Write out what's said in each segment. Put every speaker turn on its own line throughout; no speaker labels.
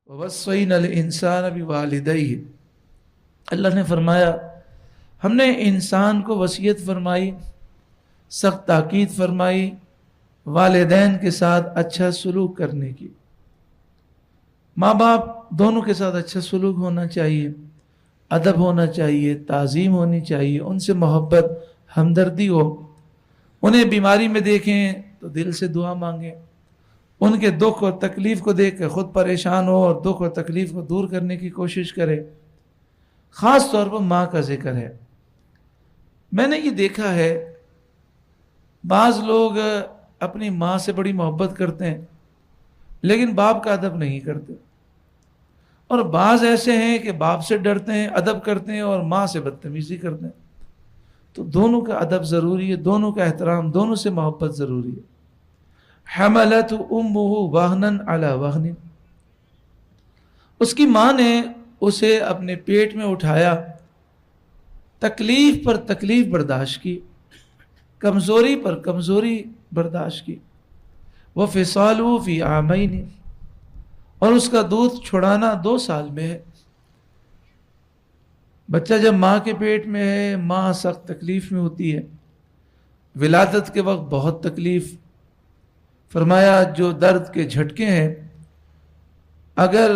ववस्सैना अल-इंसान बिवालिदैहि, अल्लाह ने फरमाया हमने इंसान को वसीयत फरमाई, सख्त ताकीद फरमाई वालिदैन के साथ अच्छा सलूक करने की। माँ बाप दोनों के साथ अच्छा सलूक होना चाहिए, अदब होना चाहिए, ताज़ीम होनी चाहिए, उनसे मोहब्बत हमदर्दी हो। उन्हें बीमारी में देखें तो दिल से दुआ मांगें, उनके दुख और तकलीफ़ को देख कर ख़ुद परेशान हो और दुख और तकलीफ़ को दूर करने की कोशिश करें। ख़ास तौर पर माँ का जिक्र है। मैंने ये देखा है, बाज़ लोग अपनी माँ से बड़ी मोहब्बत करते हैं लेकिन बाप का अदब नहीं करते, और बाज़ ऐसे हैं कि बाप से डरते हैं, अदब करते हैं और माँ से बदतमीज़ी करते हैं। तो दोनों का अदब ज़रूरी है, दोनों का एहतराम, दोनों से मोहब्बत ज़रूरी है। हमलतहु उम्मुहु वहनन अला वहनिन, उसकी माँ ने उसे अपने पेट में उठाया, तकलीफ पर तकलीफ बर्दाश्त की, कमज़ोरी पर कमज़ोरी बर्दाश्त की। वह फ़िसालुहु फ़ी आमैन, और उसका दूध छुड़ाना 2 साल में है। बच्चा जब माँ के पेट में है, माँ सख्त तकलीफ में होती है। विलादत के वक्त बहुत तकलीफ, फरमाया जो दर्द के झटके हैं, अगर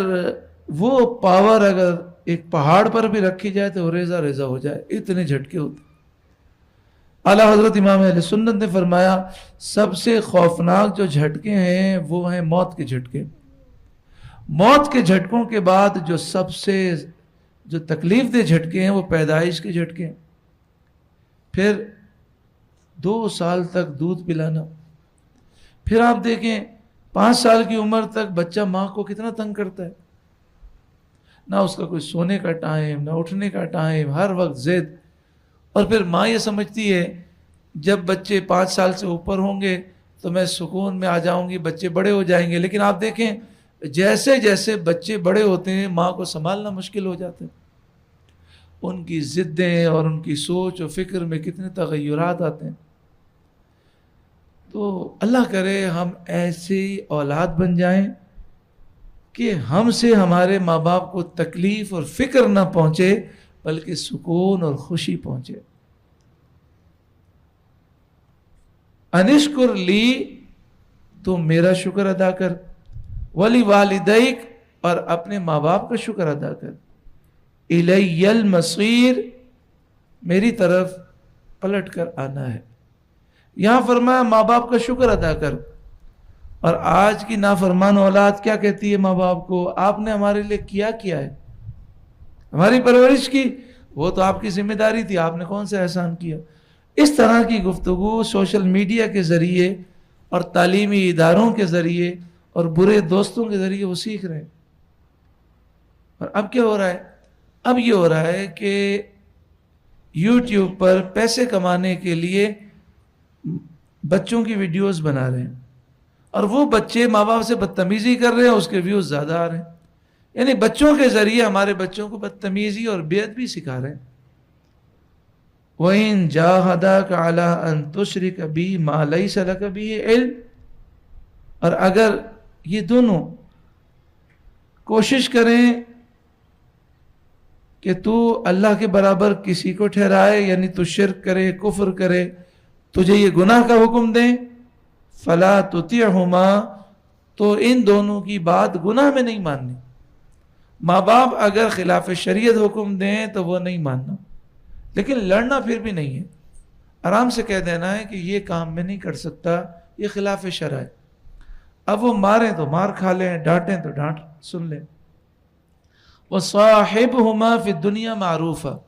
वो पावर अगर एक पहाड़ पर भी रखी जाए तो रेजा रेजा हो जाए, इतने झटके होते। आला हजरत इमाम अहले सुन्नत ने फरमाया सबसे खौफनाक जो झटके हैं वो हैं मौत के झटके। मौत के झटकों के बाद जो सबसे जो तकलीफ दे झटके हैं वो पैदाइश के झटके हैं। फिर 2 साल तक दूध पिलाना, फिर आप देखें 5 साल की उम्र तक बच्चा माँ को कितना तंग करता है, ना उसका कोई सोने का टाइम, ना उठने का टाइम, हर वक्त जिद। और फिर माँ ये समझती है जब बच्चे 5 साल से ऊपर होंगे तो मैं सुकून में आ जाऊंगी, बच्चे बड़े हो जाएंगे। लेकिन आप देखें जैसे जैसे बच्चे बड़े होते हैं माँ को संभालना मुश्किल हो जाता है। उनकी ज़िद्दें और उनकी सोच और फिक्र में कितने तग़य्युरात आते हैं। तो अल्लाह करे हम ऐसी औलाद बन जाएं कि हमसे हमारे माँ बाप को तकलीफ़ और फिक्र ना पहुँचे बल्कि सुकून और खुशी पहुँचे। अनिश्कुर ली, तो मेरा शुक्र अदा कर, वली वालिदैक, और अपने माँ बाप का शुक्र अदा कर। इलैयल मसीर, मेरी तरफ पलट कर आना है। यहाँ फरमाया माँ बाप का शुक्र अदा कर। और आज की नाफरमान औलाद क्या कहती है माँ बाप को, आपने हमारे लिए किया है, हमारी परवरिश की, वो तो आपकी जिम्मेदारी थी, आपने कौन सा एहसान किया। इस तरह की गुफ्तगू सोशल मीडिया के ज़रिए और तालीमी इदारों के ज़रिए और बुरे दोस्तों के ज़रिए वो सीख रहे हैं। और अब क्या हो रहा है, अब ये हो रहा है कि YouTube पर पैसे कमाने के लिए बच्चों की वीडियोस बना रहे हैं और वो बच्चे माँ बाप से बदतमीज़ी कर रहे हैं, उसके व्यूज़ ज़्यादा आ रहे हैं। यानी बच्चों के ज़रिए हमारे बच्चों को बदतमीज़ी और बेअदबी सिखा रहे हैं। वइन जाहदाक अला अन तुशरिक बी मा लैसा लक बिही इल्म, और अगर ये दोनों कोशिश करें कि तू अल्लाह के बराबर किसी को ठहराए, यानी तू शिर्क करे, कुफ्र करे, तुझे ये गुनाह का हुक्म दें, फला तुतिअहुमा, तो इन दोनों की बात गुनाह में नहीं माननी। माँ बाप अगर खिलाफ शरीयत हुक्म दें तो वो नहीं मानना, लेकिन लड़ना फिर भी नहीं है। आराम से कह देना है कि ये काम मैं नहीं कर सकता, ये खिलाफ शरअ है। अब वो मारें तो मार खा लें, डांटें तो डांट सुन लें। वसाहिबहुमा फि दुनिया मारूफा,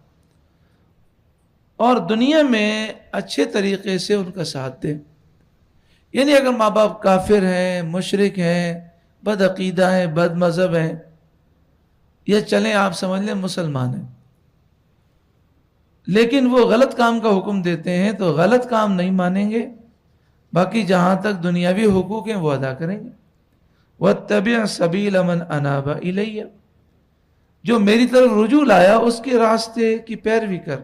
और दुनिया में अच्छे तरीके से उनका साथ दें। यानी अगर माँ बाप काफिर हैं, मुशरिक हैं, बदअकीदा हैं, बद मज़हब हैं, या चलें आप समझ लें मुसलमान हैं, लेकिन वो गलत काम का हुक्म देते हैं तो गलत काम नहीं मानेंगे, बाकी जहाँ तक दुनियावी हुकूक हैं वो अदा करेंगे। वत्तबि' सबील मन अनाबा इलैया, जो मेरी तरफ रुजू लाया उसके रास्ते की पैरवी कर,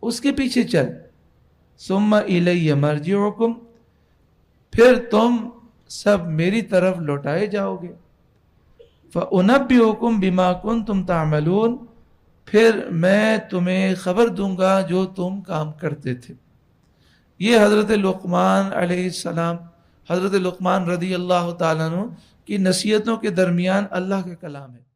उसके पीछे चल। सुम्मा इलैया मर्जिउकुम, फिर तुम सब मेरी तरफ लौटाए जाओगे। فَأُنَبِّئُكُم بِمَا كُنتُم تَعْمَلُونَ، پھر میں تمہیں خبر دوں گا جو تم کام کرتے تھے۔ یہ حضرت لقمان علیہ السلام، حضرت لقمان رضی اللہ تعالیٰ عنہ کی نصیحتوں کے درمیان اللہ کا کلام ہے۔